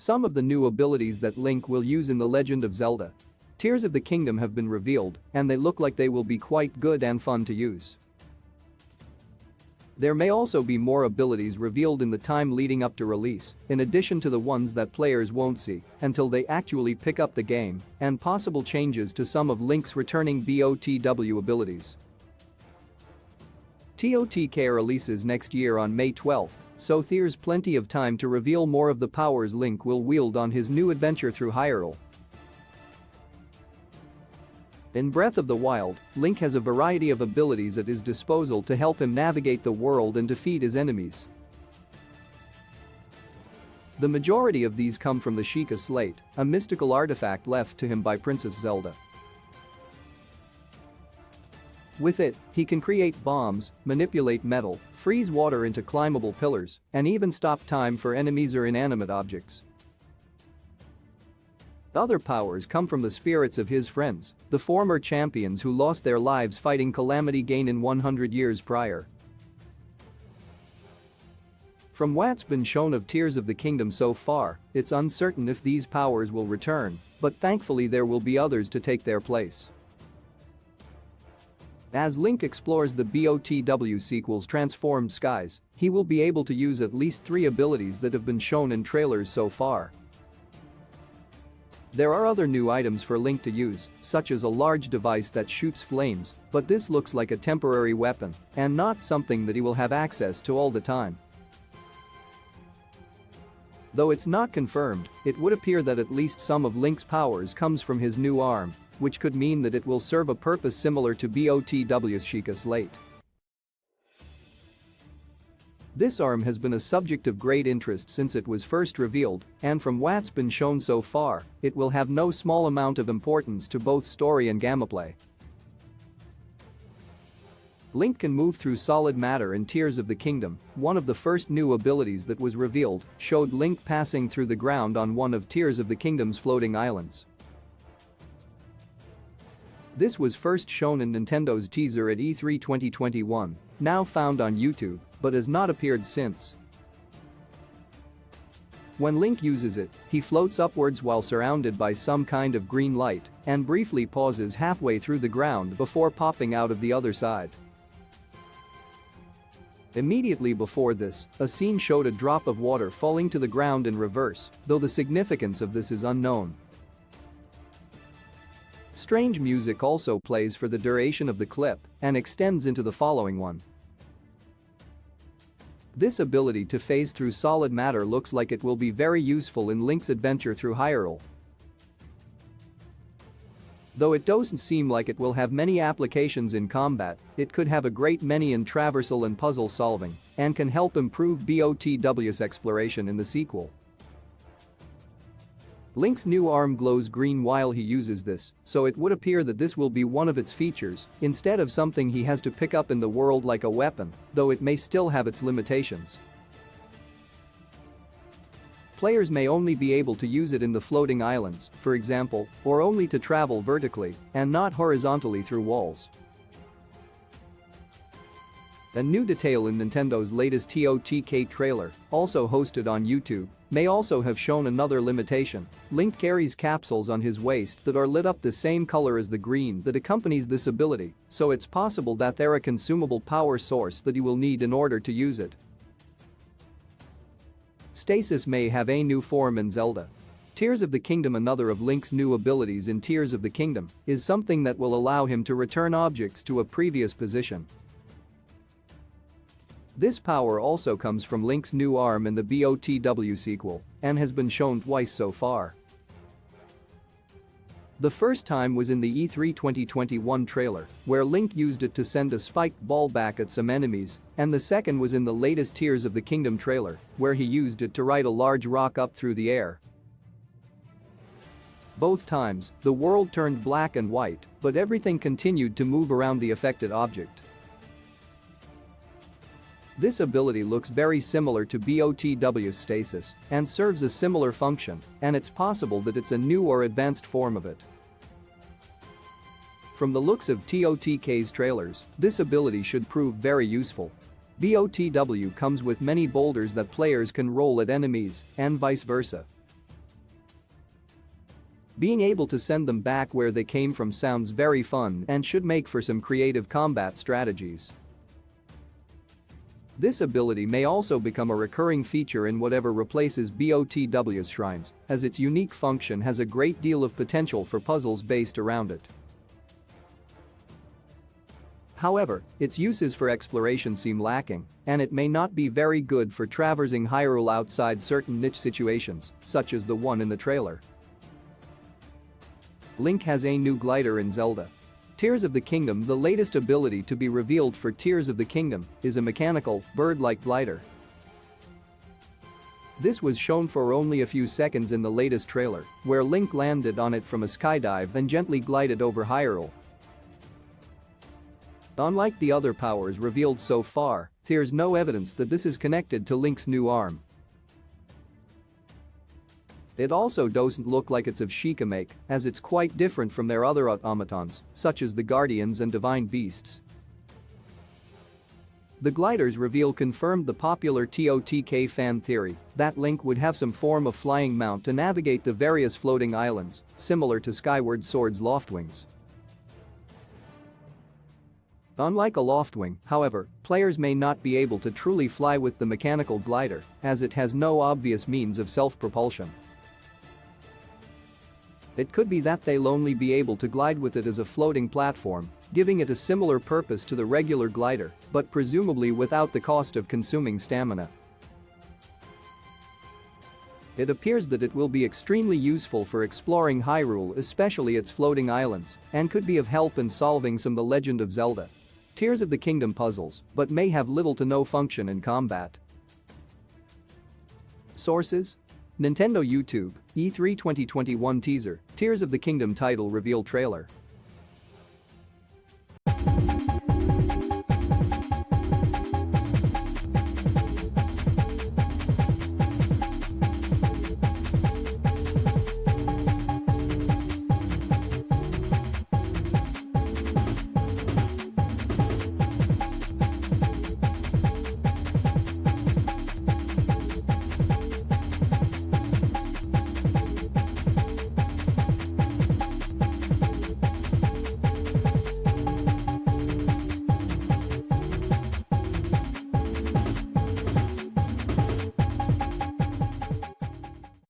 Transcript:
Some of the new abilities that Link will use in The Legend of Zelda Tears of the Kingdom have been revealed, and they look like they will be quite good and fun to use. There may also be more abilities revealed in the time leading up to release, in addition to the ones that players won't see until they actually pick up the game, and possible changes to some of Link's returning BOTW abilities. TOTK releases next year on May 12, so there's plenty of time to reveal more of the powers Link will wield on his new adventure through Hyrule. In Breath of the Wild, Link has a variety of abilities at his disposal to help him navigate the world and defeat his enemies. The majority of these come from the Sheikah Slate, a mystical artifact left to him by Princess Zelda. With it, he can create bombs, manipulate metal, freeze water into climbable pillars, and even stop time for enemies or inanimate objects. Other powers come from the spirits of his friends, the former champions who lost their lives fighting Calamity Ganon 100 years prior. From what's been shown of Tears of the Kingdom so far, it's uncertain if these powers will return, but thankfully there will be others to take their place. As Link explores the BOTW sequel's transformed skies, he will be able to use at least 3 abilities that have been shown in trailers so far. There are other new items for Link to use, such as a large device that shoots flames, but this looks like a temporary weapon and not something that he will have access to all the time. Though it's not confirmed, it would appear that at least some of Link's powers comes from his new arm, which could mean that it will serve a purpose similar to BOTW's Sheikah Slate. This arm has been a subject of great interest since it was first revealed, and from what's been shown so far, it will have no small amount of importance to both story and gameplay. Link can move through solid matter in Tears of the Kingdom. One of the first new abilities that was revealed showed Link passing through the ground on one of Tears of the Kingdom's floating islands. This was first shown in Nintendo's teaser at E3 2021, now found on YouTube, but has not appeared since. When Link uses it, he floats upwards while surrounded by some kind of green light and briefly pauses halfway through the ground before popping out of the other side. Immediately before this, a scene showed a drop of water falling to the ground in reverse, though the significance of this is unknown. Strange music also plays for the duration of the clip and extends into the following one. This ability to phase through solid matter looks like it will be very useful in Link's adventure through Hyrule. Though it doesn't seem like it will have many applications in combat, it could have a great many in traversal and puzzle solving and can help improve BOTW's exploration in the sequel. Link's new arm glows green while he uses this, so it would appear that this will be one of its features instead of something he has to pick up in the world like a weapon, though it may still have its limitations. Players may only be able to use it in the floating islands, for example, or only to travel vertically and not horizontally through walls. A new detail in Nintendo's latest TOTK trailer, also hosted on YouTube, may also have shown another limitation. Link carries capsules on his waist that are lit up the same color as the green that accompanies this ability, so it's possible that they're a consumable power source that he will need in order to use it. Stasis may have a new form in Zelda Tears of the Kingdom. Another of Link's new abilities in Tears of the Kingdom is something that will allow him to return objects to a previous position. This power also comes from Link's new arm in the BOTW sequel and has been shown twice so far. The first time was in the E3 2021 trailer, where Link used it to send a spiked ball back at some enemies, and the second was in the latest Tears of the Kingdom trailer, where he used it to ride a large rock up through the air. Both times, the world turned black and white, but everything continued to move around the affected object. This ability looks very similar to BOTW's Stasis and serves a similar function, and it's possible that it's a new or advanced form of it. From the looks of TOTK's trailers, this ability should prove very useful. BOTW comes with many boulders that players can roll at enemies, and vice versa. Being able to send them back where they came from sounds very fun and should make for some creative combat strategies. This ability may also become a recurring feature in whatever replaces BOTW's shrines, as its unique function has a great deal of potential for puzzles based around it. However, its uses for exploration seem lacking, and it may not be very good for traversing Hyrule outside certain niche situations, such as the one in the trailer. Link has a new glider in Zelda. Tears of the Kingdom. The latest ability to be revealed for Tears of the Kingdom is a mechanical, bird-like glider. This was shown for only a few seconds in the latest trailer, where Link landed on it from a skydive and gently glided over Hyrule. Unlike the other powers revealed so far, there's no evidence that this is connected to Link's new arm. It also doesn't look like it's of Sheikah make, as it's quite different from their other automatons, such as the Guardians and Divine Beasts. The glider's reveal confirmed the popular TOTK fan theory that Link would have some form of flying mount to navigate the various floating islands, similar to Skyward Sword's Loftwings. Unlike a Loftwing, however, players may not be able to truly fly with the mechanical glider, as it has no obvious means of self-propulsion. It could be that they'll only be able to glide with it as a floating platform, giving it a similar purpose to the regular glider, but presumably without the cost of consuming stamina. It appears that it will be extremely useful for exploring Hyrule, especially its floating islands, and could be of help in solving some of the Legend of Zelda Tears of the Kingdom puzzles, but may have little to no function in combat. Sources: Nintendo YouTube, E3 2021 teaser, Tears of the Kingdom title reveal trailer.